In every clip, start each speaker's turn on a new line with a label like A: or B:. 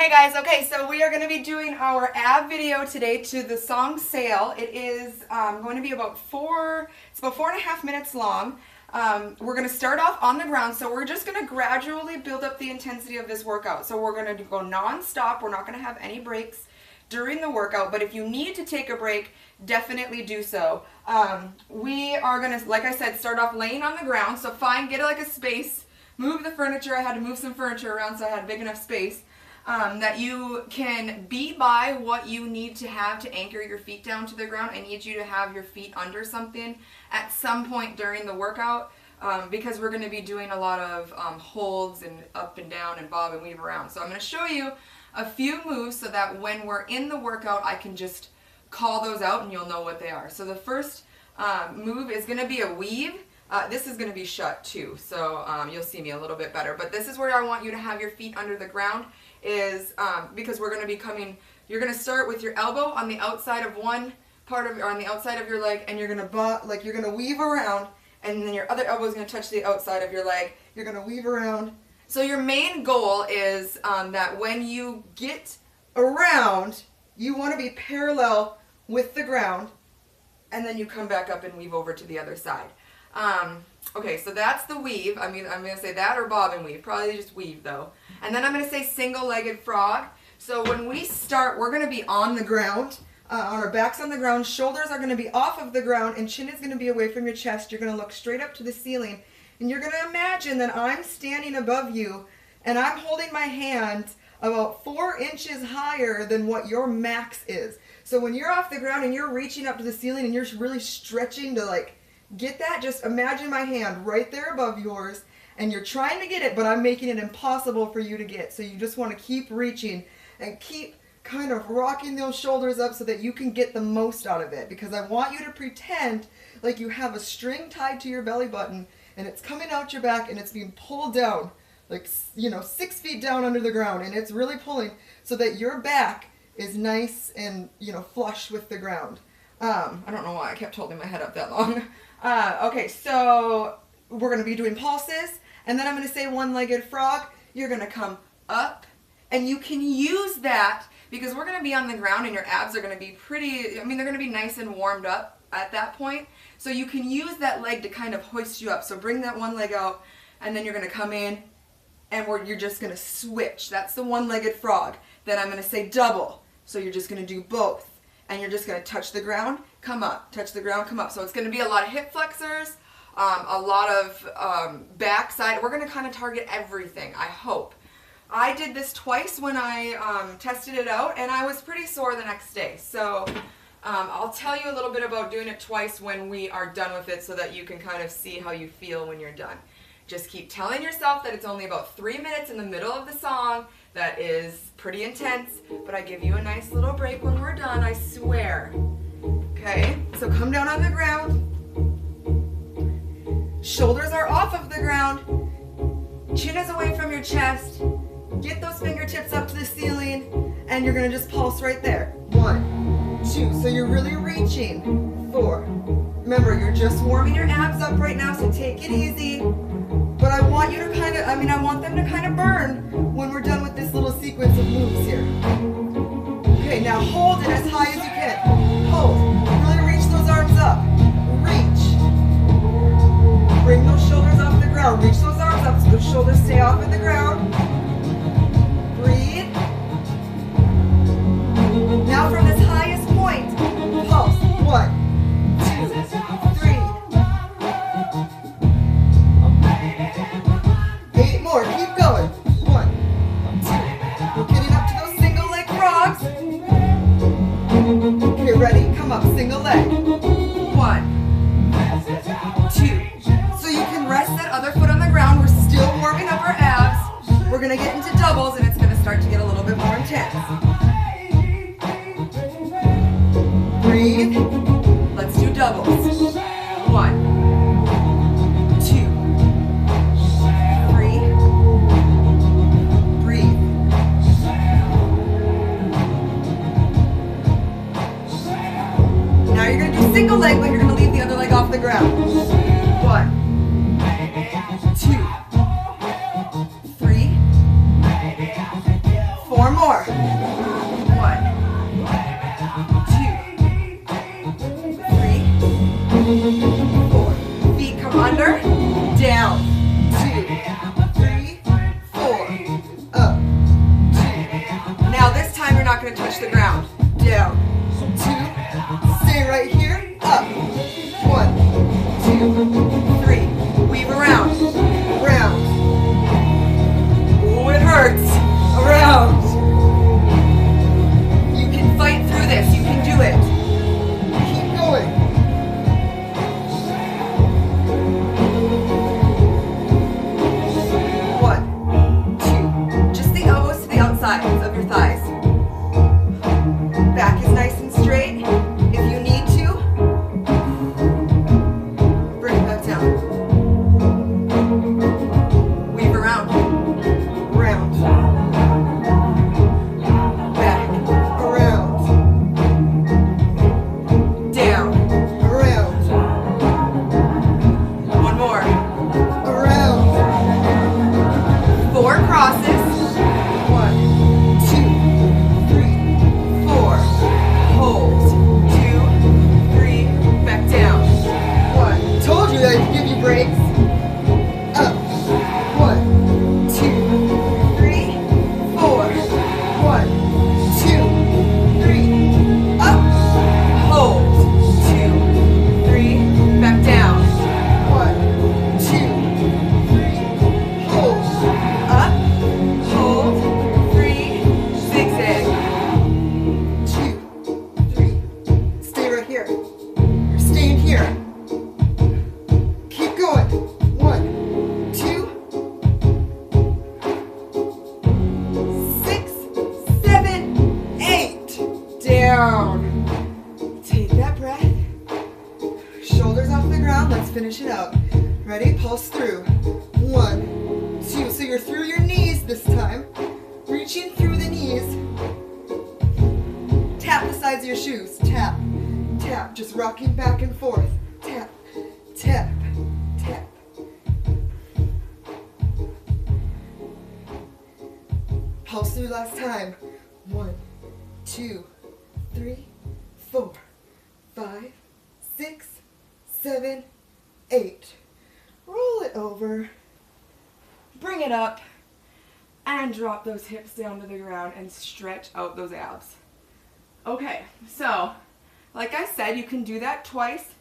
A: Hey guys, okay, so we are going to be doing our ab video today to the song Sail. It is going to be about it's about 4.5 minutes long. We're going to start off on the ground, so we're just going to gradually build up the intensity of this workout. So we're going to go non-stop. We're not going to have any breaks during the workout, but if you need to take a break, definitely do so. We are going to, like I said, start off laying on the ground, so get like a space, move the furniture. I had to move some furniture around so I had big enough space. That you can be by what you need to have to anchor your feet down to the ground. I need you to have your feet under something at some point during the workout because we're going to be doing a lot of holds and up and down and bob and weave around. So I'm going to show you a few moves so that when we're in the workout I can just call those out and you'll know what they are. So the first move is going to be a weave. This is going to be shut too, so you'll see me a little bit better. But this is where I want you to have your feet under the ground because we're going to be you're going to start with your elbow on the outside of one part of, or on the outside of your leg, and you're going to weave around, and then your other elbow is going to touch the outside of your leg. You're going to weave around. So your main goal is that when you get around, you want to be parallel with the ground, and then you come back up and weave over to the other side. Okay, so that's the weave. I'm going to say that or bob and weave. Probably just weave though. And then I'm going to say single-legged frog. So when we start, we're going to be on the ground, on our backs on the ground. Shoulders are going to be off of the ground and chin is going to be away from your chest. You're going to look straight up to the ceiling and you're going to imagine that I'm standing above you and I'm holding my hand about 4 inches higher than what your max is. So when you're off the ground and you're reaching up to the ceiling and you're really stretching to get that, just imagine my hand right there above yours and you're trying to get it, but I'm making it impossible for you to get. So you just want to keep reaching and keep kind of rocking those shoulders up so that you can get the most out of it, because I want you to pretend like you have a string tied to your belly button and it's coming out your back and it's being pulled down 6 feet down under the ground, and it's really pulling so that your back is nice and flush with the ground. I don't know why I kept holding my head up that long. Okay, so we're going to be doing pulses, and then I'm going to say one-legged frog. You're going to come up, and you can use that because we're going to be on the ground and your abs are going to be they're going to be nice and warmed up at that point. So you can use that leg to kind of hoist you up. So bring that one leg out, and then you're going to come in, and you're just going to switch. That's the one-legged frog. Then I'm going to say double. So you're just going to do both. And you're just going to touch the ground, come up, touch the ground, come up. So it's going to be a lot of hip flexors, a lot of back side. We're going to kind of target everything, I hope. I did this twice when I tested it out, and I was pretty sore the next day. So I'll tell you a little bit about doing it twice when we are done with it so that you can kind of see how you feel when you're done. Just keep telling yourself that it's only about 3 minutes in the middle of the song. That is pretty intense, but I give you a nice little break when we're done, I swear. Okay, so come down on the ground. Shoulders are off of the ground. Chin is away from your chest. Get those fingertips up to the ceiling, and you're going to just pulse right there. 1, 2, so you're really reaching. 4. Remember, you're just warming your abs up right now, so take it easy. But I want you to I want them to kind of burn when we're done with this little sequence of moves here. Okay, now hold it as high as you can. Hold. Really reach those arms up. Reach. Bring those shoulders off the ground. Reach those arms up so those shoulders stay off of the ground. Breathe. Now from this highest point, pulse. 1, 2, 3. 8 more. Keep going. 1, 2. We're getting up to those single leg frogs. Okay, ready? Come up. Single leg. 1, 2. So you can rest that other foot on the ground. We're still warming up our abs. We're going to get into doubles, and it's going to start to get a little bit more intense. Breathe. Let's do doubles. 1, 2, 3. Breathe. Now you're going to do single leg, but you're going to leave the other leg off the ground. 1, 2, 3, 4. Four more. 1, 2, 3, 4. Feet come under, down. 2, 3, 4. Up. 2. Now this time you're not going to touch the ground. Down. 2. Stay right here. Up. 1, 2, 3. Weave around. Round. Oh, it hurts. Around. You can fight through this. You can do it. Keep going. 1, 2. Just the elbows to the outsides of your thighs. Back is nice and straight. If you need to, bring it back down. Weave around. Round. Back. Around. Down. Around. One more. Around. 4 crosses. 1, 2, 3, 4. Hold. 2, 3. Back down. 1. Told you that I'd give you breaks. Up. 1, 2, 3, 4. 1, 2, 3. Up. Hold. 2, 3. Back down. 1, 2, 3. Hold. Up. Hold. 3. Zigzag. 2, 3. Stay right here. You're staying here. Keep going. 1, 2, 6, 7, 8. Down. Take that breath. Shoulders off the ground. Let's finish it out. Ready? Pulse through. 1, 2. So you're through your knees this time. Reaching through the knees. Tap the sides of your shoes. Tap. Tap. Just rocking back and forth. Tap. Tap. Tap. Pulse through last time. 1, 2, 3, 4, 5, 6, 7, 8. Roll it over. Bring it up. And drop those hips down to the ground and stretch out those abs. Okay, so like I said, you can do that twice.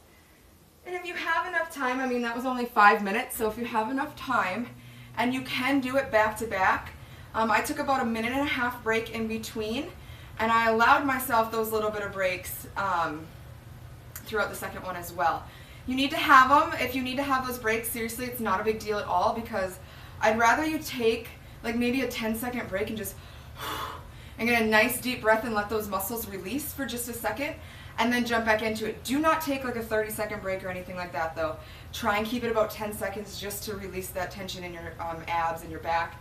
A: And if you have enough time, I mean that was only 5 minutes, so if you have enough time, and you can do it back to back, I took about a 1.5-minute break in between, and I allowed myself those little bit of breaks throughout the second one as well. You need to have them. If you need to have those breaks, seriously, it's not a big deal at all, because I'd rather you take like maybe a 10-second break and just and get a nice deep breath and let those muscles release for just a second, and then jump back into it. Do not take like a 30-second break or anything like that though. Try and keep it about 10 seconds just to release that tension in your abs and your back.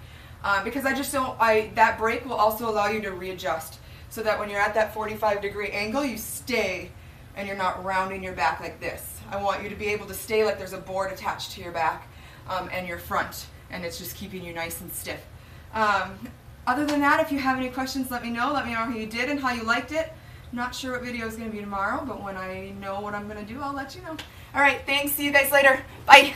A: Because that break will also allow you to readjust, so that when you're at that 45-degree angle, you stay and you're not rounding your back like this. I want you to be able to stay like there's a board attached to your back and your front, and it's just keeping you nice and stiff. Other than that, if you have any questions, let me know. Let me know how you did and how you liked it. I'm not sure what video is going to be tomorrow, but when I know what I'm going to do, I'll let you know. All right, thanks. See you guys later. Bye.